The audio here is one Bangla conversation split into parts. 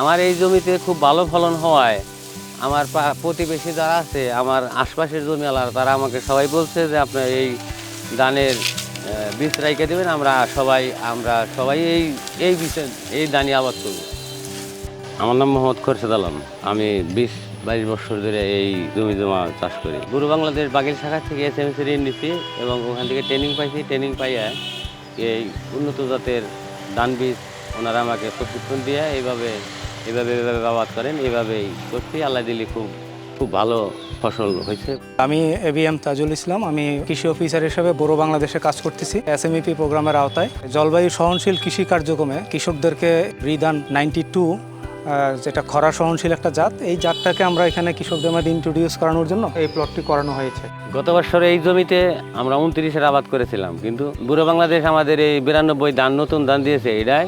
আমার এই জমিতে খুব ভালো ফলন হওয়ায় আমার প্রতিবেশী যারা আছে, আমার আশপাশের জমিওয়ালারা, তারা আমাকে সবাই বলছে যে আপনার এই ধানের বীজ রাইখে দেবেন, আমরা সবাই এই এই বিষয় এই ধানই আবাদ করব। আমার নাম মোহাম্মদ খোরশেদ আলম। আমি 20-22 বছর ধরে এই জমি জমা চাষ করি। বুড়ো বাংলাদেশ বাগের শাখা থেকে এসএমসি ঋণ নিচ্ছি এবং ওখান থেকে ট্রেনিং পাইছি। ট্রেনিং পাইয়া এই উন্নত জাতের ধান বীজ ওনারা আমাকে প্রশিক্ষণ দিয়ে এইভাবে আবাদ করেন। এইভাবেই করছি, আল্লাহ দিলি খুব ভালো ফসল হয়েছে। আমি এবিএম তাজুল ইসলাম। আমি কৃষি অফিসার হিসেবে বুড়ো বাংলাদেশে কাজ করতেছি এসএমইপি প্রোগ্রামের আওতায়। জলবায়ু সহনশীল কৃষি কার্যক্রমে কৃষকদেরকে রিদান 92 যেটা খরা সহনশীল একটা জাত, এই জাতটাকে আমরা এখানে কৃষকদের মধ্যে ইন্ট্রোডিউস করানোর জন্য এই প্লটটি করানো হয়েছে। গত বছর এই জমিতে আমরা 29-এর আবাদ করেছিলাম, কিন্তু বুড়ো বাংলাদেশ আমাদের এই 92 নতুন ধান দিয়েছে। এটাই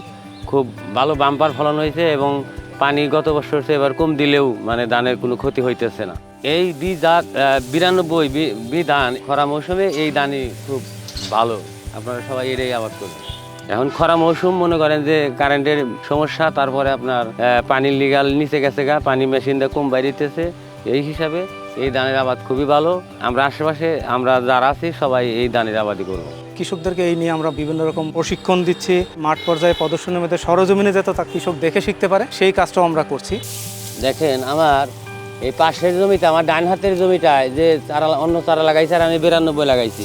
খুব ভালো বাম্পার ফলন হয়েছে এবং পানি গত বছর এবার কম দিলেও মানে ধানের কোনো ক্ষতি হইতেছে না। এই জাত 92 ধান খরা মৌসুমে এই ধানই খুব ভালো। আপনারা সবাই এটাই আবাদ করবেন। এখন খরা মৌসুম, মনে করেন যে কারেন্টের সমস্যা, তারপরে আপনার পানির লিগাল নিচে গেছে পানি মেশিনটা কম বাইরেতেছে, এই হিসাবে এই ধানের আবাদ খুবই ভালো। আমরা আশেপাশে আমরা যারা আছি সবাই এই ধানের আবাদই করব। কৃষকদেরকে এই নিয়ে আমরা বিভিন্ন রকম প্রশিক্ষণ দিচ্ছি। মাঠ পর্যায়ে প্রদর্শনের মধ্যে সরজমিনে যেত তা কৃষক দেখে শিখতে পারে, সেই কাজটাও আমরা করছি। দেখেন, আমার এই পাশের জমিতে, আমার ডান হাতের জমিটায় যে অন্য চারা লাগাইছে, আর আমি 92 লাগাইছি।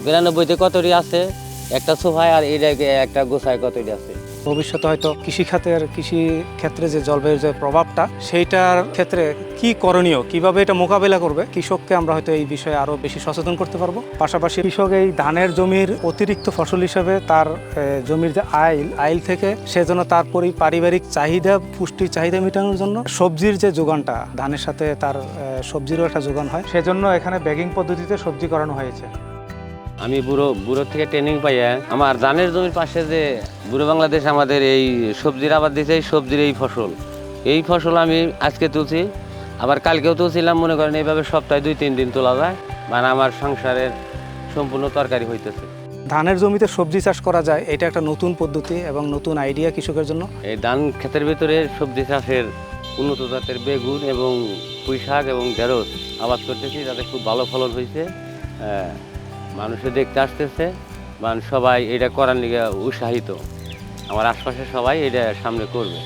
92তে কতটি আছে একটা সোফায়, আর এইটাকে একটা গোছায় কতটি আছে। ভবিষ্যতে হয়তো কৃষি ক্ষেত্রে যে জলবায়ুর যে প্রভাবটা, সেইটার ক্ষেত্রে কি করণীয়, কিভাবে এটা মোকাবেলা করবে, কৃষককে আমরা হয়তো এই বিষয়ে আরো বেশি সচেতন করতে পারবো। পাশাপাশি কৃষক এই ধানের জমির অতিরিক্ত ফসল হিসেবে তার জমির যে আইল থেকে সে যেন তার পারিবারিক চাহিদা, পুষ্টির চাহিদা মেটানোর জন্য সবজির যে যোগানটা, ধানের সাথে তার সবজিরও একটা যোগান হয়, সেজন্য এখানে ব্যাগিং পদ্ধতিতে সবজি করানো হয়েছে। আমি বুড়ো থেকে ট্রেনিং পাইয়া আমার ধানের জমির পাশে যে বুড়ো বাংলাদেশ আমাদের এই সবজির আবাদ দিয়েছে, এই সবজির এই ফসল আমি আজকে তুলছি, আবার কালকেও তুলছিলাম। মনে করেন এইভাবে সপ্তাহে 2-3 দিন তোলা যায়, মানে আমার সংসারের সম্পূর্ণ তরকারি হইতেছে। ধানের জমিতে সবজি চাষ করা যায়, এটা একটা নতুন পদ্ধতি এবং নতুন আইডিয়া কৃষকের জন্য। এই ধান ক্ষেতের ভিতরে সবজি চাষের উন্নত জাতের বেগুন এবং পুঁই শাক এবং ঢেঁড়স আবাদ করতেছি, যাতে খুব ভালো ফলন হয়েছে। মানুষে দেখতে আসতেছে, সবাই এটা করার লিগে উৎসাহিত। আমার আশপাশে সবাই এটা সামনে করবে।